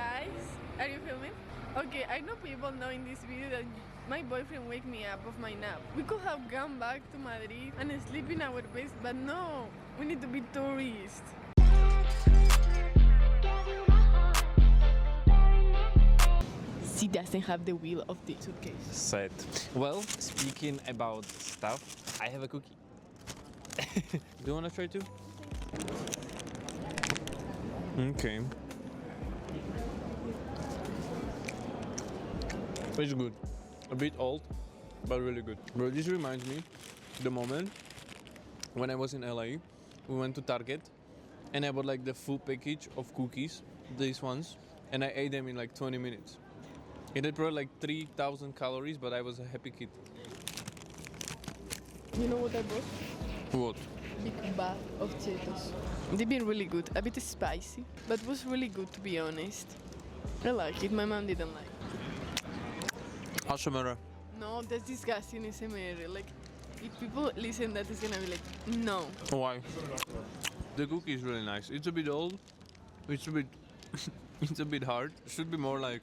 guys, are you filming? Okay, I know people know in this video that my boyfriend wake me up of my nap. We could have gone back to Madrid and sleep in our base, but no, we need to be tourists. She doesn't have the wheel of the suitcase. Set. Well, speaking about stuff, I have a cookie. Do you want to try too? Okay. It's good. A bit old, but really good. But this reminds me the moment when I was in LA. We went to Target and I bought like the full package of cookies, these ones, and I ate them in like 20 minutes. It had probably like 3,000 calories, but I was a happy kid. You know what I bought? What? Big bag of Cheetos. They've been really good, a bit spicy, but was really good to be honest. I like it, my mom didn't like it. ASMR. No, that's disgusting ASMR. Like, if people listen that, it's gonna be like, no. Why? The cookie is really nice. It's a bit old. It's a bit. It's a bit hard. Should be more like.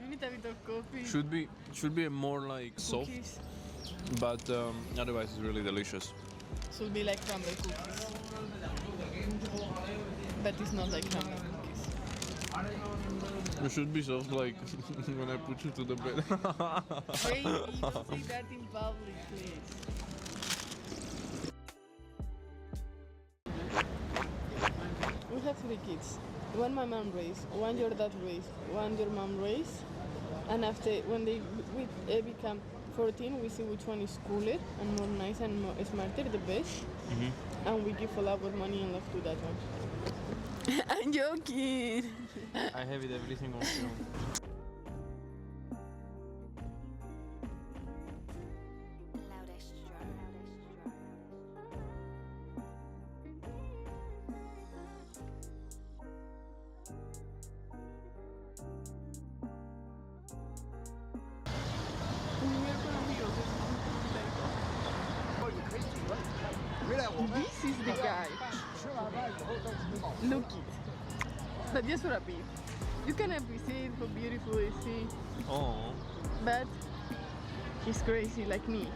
You need a bit of coffee. Should be more like soft. Cookies. But otherwise, it's really delicious. Should be like crumble cookies. But it's not like crumble cookies. It should be soft like when I put you to the bed. Baby, don't say that in public, please. We have 3 kids. One my mom raised, one your dad raised, one your mom raised. And after, when they become 14, we see which one is cooler and more nice and more smarter, the best. Mm-hmm. And we give all our money and love to that one. I'm joking. I have it every single film. This is the guy. Look it. But just for a bit. You can appreciate how beautiful it is. Oh. But he's crazy like me.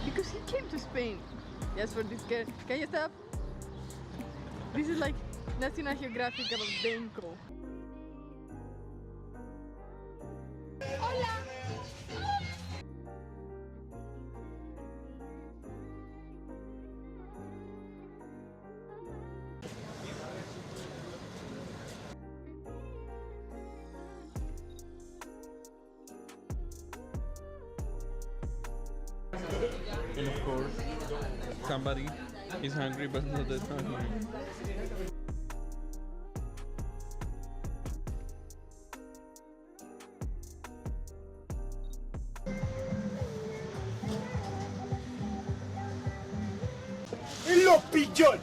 Because he came to Spain just for this girl. Can you stop? This is like National Geographic about DENKO. And of course, somebody is hungry but not that hungry. ¡Lo pilló!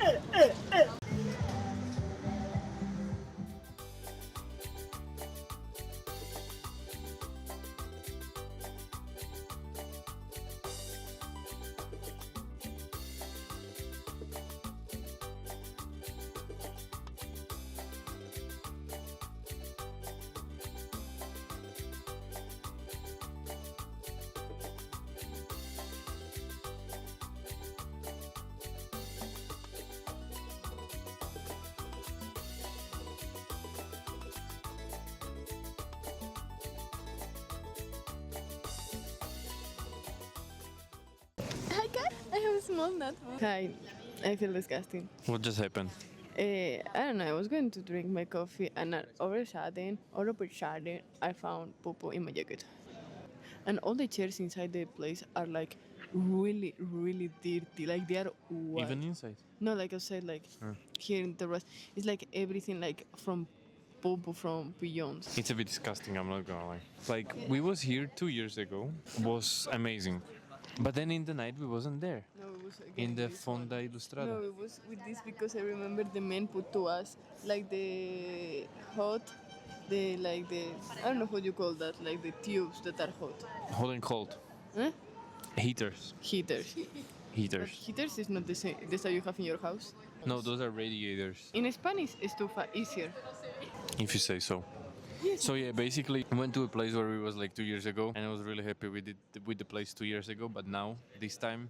Hi guys, I have a small nut. Hi, I feel disgusting. What just happened? I don't know, I was going to drink my coffee and all of a sudden, I found poo in my jacket. And all the chairs inside the place are like really, really dirty. Like they are white. Even inside? No, like outside, like here in the rest. It's like everything like from poo from beyond. It's a bit disgusting, I'm not gonna lie. Like, we was here 2 years ago. Was amazing. But then in the night we wasn't there. No, it was again In the this Fonda one. Ilustrada. No, it was with this because I remember the men put to us like the hot, I don't know what you call that, like the tubes that are hot. Hot and cold. Huh? Heaters. Heaters. But heaters. heaters is not the same. The stuff you have in your house. No, those are radiators, In Spanish, estufa easier. if you say so. Yes. So yeah, basically, I went to a place where we was like 2 years ago, and I was really happy with it with the place 2 years ago. But now, this time,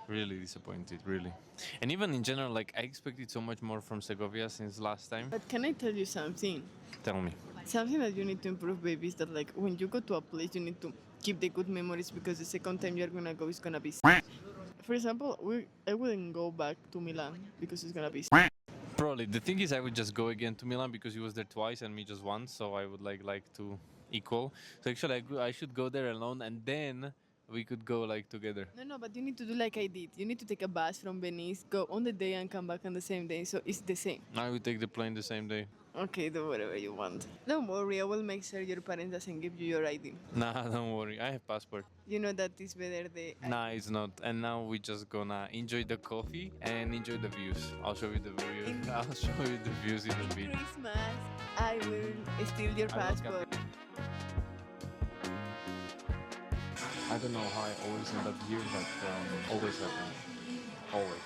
really disappointed, really. And even in general, like I expected so much more from Segovia since last time. But can I tell you something? Tell me. Something that you need to improve, baby, is that like when you go to a place, you need to keep the good memories because the second time you're gonna go is gonna be. For example, I wouldn't go back to Milan because it's gonna be. Probably. The thing is, I would just go again to Milan because he was there twice and me just once, so I would like to equal. So actually, I should go there alone and then we could go like together. No, but you need to do like I did. You need to take a bus from Venice, go on the day and come back on the same day. So it's the same. I would take the plane the same day. Okay, do whatever you want. Don't worry, I will make sure your parents doesn't give you your ID. Nah, don't worry. I have passport. You know that is better the. Nah, it's not. And now we just gonna enjoy the coffee and enjoy the views. I'll show you the views. I'll show you the views in a bit. Christmas, I will steal your I will passport. I don't know how I always end up here, but always happens. Always.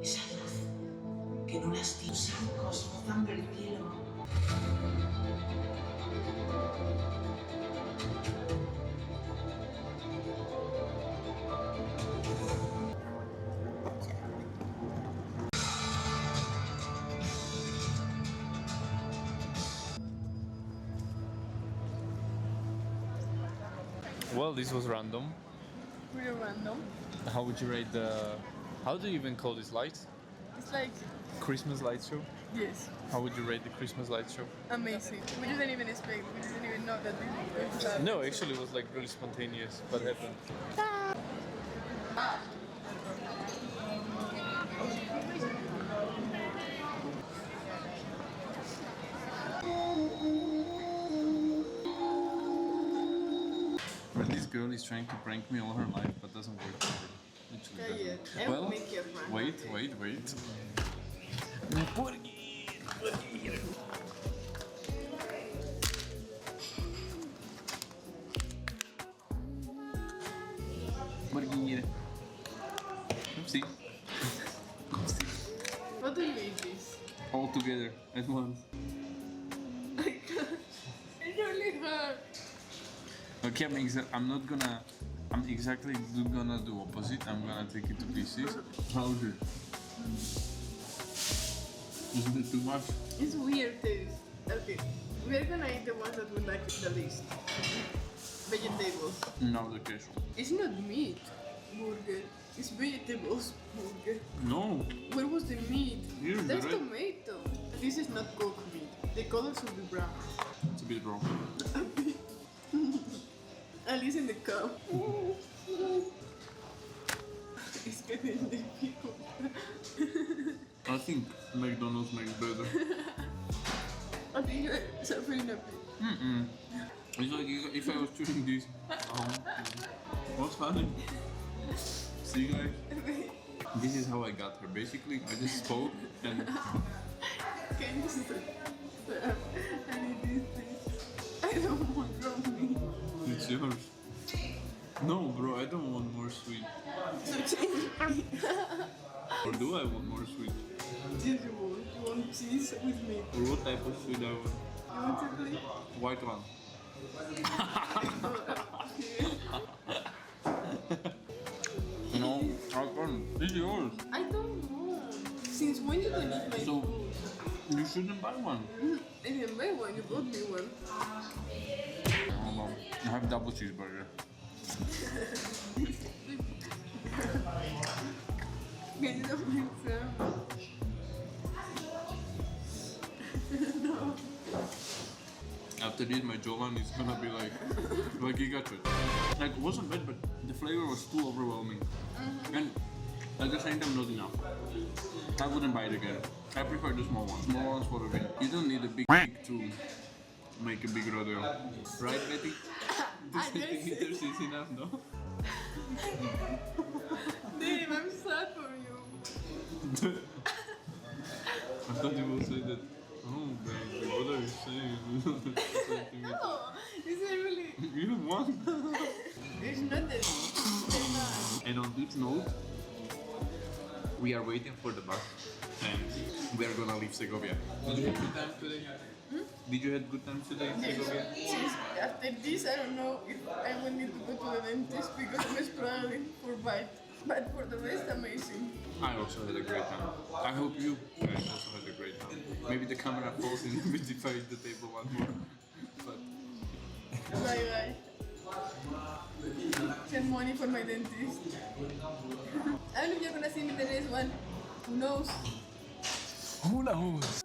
Esa luz que no las tus arcos rozando el cielo. Well, this was random. Pretty random. How would you rate the? How do you even call these lights? It's like, Christmas light show. yes, How would you rate the Christmas light show? amazing. We didn't even expect, we didn't even know that this was going to happen. No, actually, it was like really spontaneous. What happened? Well, this girl is trying to prank me all her life, but doesn't work ever. Literally Yeah, doesn't. I will make you a prank. Wait. Borghini. Oopsie. What do you eat this? All together at once. It's really hard. Okay, I'm not gonna. I'm exactly gonna do opposite. I'm gonna take it to pieces. How's it? Isn't it too much? It's weird taste. Okay, we're gonna eat the ones that we like the least. Vegetables. No, the queso. It's not meat burger. It's vegetables burger. No. Where was the meat? Here's the That's red. tomato. This is not cooked meat. The color should be brown. It's a bit wrong. At least in the cup. It's getting difficult. I think McDonald's makes better. I think you're suffering a bit. It's like if I was chewing this. What's funny? See, guys. This is how I got her. Basically, I just spoke and Can you stop? I need this, please. I don't want from me. it's yours. No, bro, I don't want more sweet. So change me. Or do I want more sweet? Yes, you want. You want cheese with meat. Or what type of sweet I want? You want to play? White one. No, I can't. This is yours. I don't want. Since when you don't eat my So- food? You shouldn't buy one. I didn't buy one. You bought me one. Hold on. I have double cheeseburger. Can you not make some? No. After this, my jawline is gonna be like gigaton. Like, it wasn't bad, but the flavor was too overwhelming. And at the same time, not enough. I wouldn't buy it again. I prefer the small ones. Small ones for the win. You don't need a big pig to make a big rodeo. Right, Betty? 2 centimeters is enough, no? Dave, I'm sad for you. I thought you would say that. Oh, baby, what are you saying? No, it's really. You want? It's not that. And on this note, we are waiting for the bus and we are gonna leave Segovia. Did you have good time today? Did you have good time today in Segovia? Since after this, I don't know if I will need to go to the dentist because I'm struggling for bite. But for the rest, amazing. I also had a great time. I hope you guys also had a great time. Maybe the camera falls in if I hit the table one more. But Bye bye. Send money for my dentist. I don't know if you're gonna see me in the next one. Who knows? who knows?